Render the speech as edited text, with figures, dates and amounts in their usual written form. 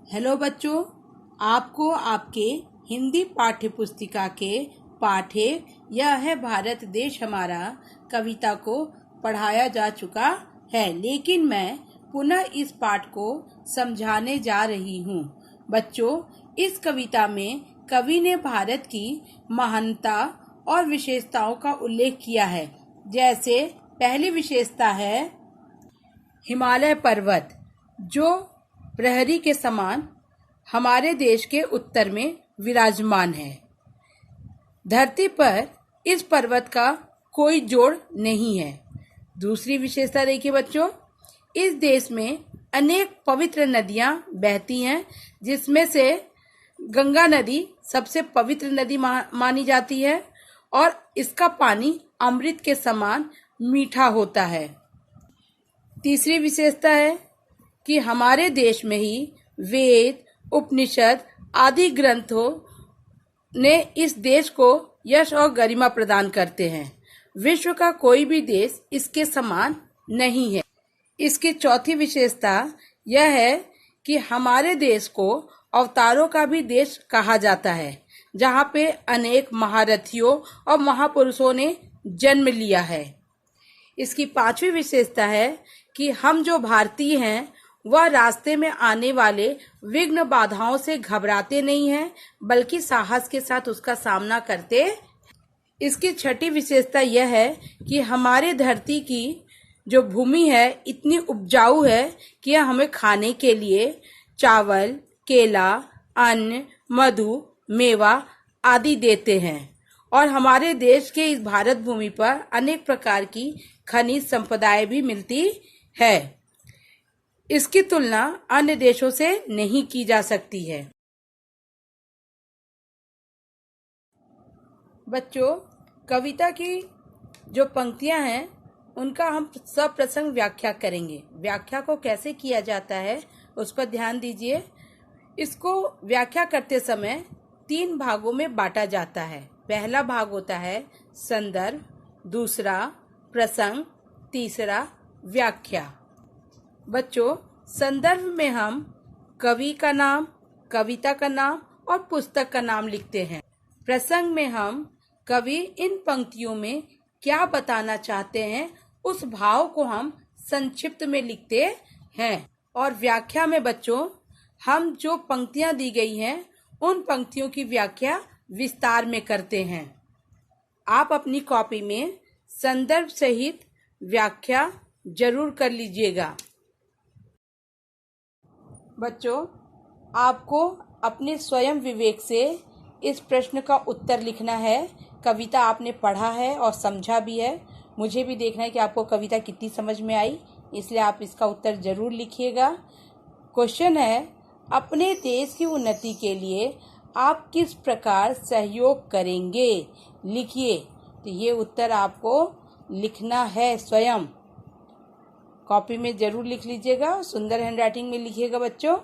Hello बच्चों, आपको आपके हिंदी पाठ्य पुस्तिका के पाठ यह है भारत देश हमारा कविता को पढ़ाया जा चुका है, लेकिन मैं पुनः इस पाठ को समझाने जा रही हूँ। बच्चों, इस कविता में कवि ने भारत की महानता और विशेषताओं का उल्लेख किया है। जैसे पहली विशेषता है हिमालय पर्वत, जो प्रहरी के समान हमारे देश के उत्तर में विराजमान है। धरती पर इस पर्वत का कोई जोड़ नहीं है। दूसरी विशेषता देखिए बच्चों, इस देश में अनेक पवित्र नदियां बहती हैं, जिसमें से गंगा नदी सबसे पवित्र नदी मानी जाती है और इसका पानी अमृत के समान मीठा होता है। तीसरी विशेषता है कि हमारे देश में ही वेद, उपनिषद आदि ग्रंथों ने इस देश को यश और गरिमा प्रदान करते हैं। विश्व का कोई भी देश इसके समान नहीं है। इसकी चौथी विशेषता यह है कि हमारे देश को अवतारों का भी देश कहा जाता है, जहाँ पे अनेक महारथियों और महापुरुषों ने जन्म लिया है। इसकी पांचवी विशेषता है कि हम जो भारतीय हैं वह रास्ते में आने वाले विघ्न बाधाओं से घबराते नहीं हैं, बल्कि साहस के साथ उसका सामना करते। इसकी छठी विशेषता यह है कि हमारे धरती की जो भूमि है इतनी उपजाऊ है कि यह हमें खाने के लिए चावल, केला, अन्न, मधु, मेवा आदि देते हैं और हमारे देश के इस भारत भूमि पर अनेक प्रकार की खनिज संपदाएं भी मिलती है। इसकी तुलना अन्य देशों से नहीं की जा सकती है। बच्चों, कविता की जो पंक्तियां हैं उनका हम सप्रसंग व्याख्या करेंगे। व्याख्या को कैसे किया जाता है उस पर ध्यान दीजिए। इसको व्याख्या करते समय 3 भागों में बांटा जाता है। पहला भाग होता है संदर्भ, दूसरा प्रसंग, तीसरा व्याख्या। बच्चों, संदर्भ में हम कवि का नाम, कविता का नाम और पुस्तक का नाम लिखते हैं। प्रसंग में हम कवि इन पंक्तियों में क्या बताना चाहते हैं उस भाव को हम संक्षिप्त में लिखते हैं। और व्याख्या में बच्चों, हम जो पंक्तियां दी गई हैं उन पंक्तियों की व्याख्या विस्तार में करते हैं। आप अपनी कॉपी में संदर्भ सहित व्याख्या जरूर कर लीजिएगा। बच्चों, आपको अपने स्वयं विवेक से इस प्रश्न का उत्तर लिखना है। कविता आपने पढ़ा है और समझा भी है। मुझे भी देखना है कि आपको कविता कितनी समझ में आई, इसलिए आप इसका उत्तर जरूर लिखिएगा। क्वेश्चन है, अपने देश की उन्नति के लिए आप किस प्रकार सहयोग करेंगे? लिखिए। तो ये उत्तर आपको लिखना है स्वयं। कॉपी में जरूर लिख लीजिएगा, सुंदर हैंडराइटिंग में लिखिएगा बच्चों।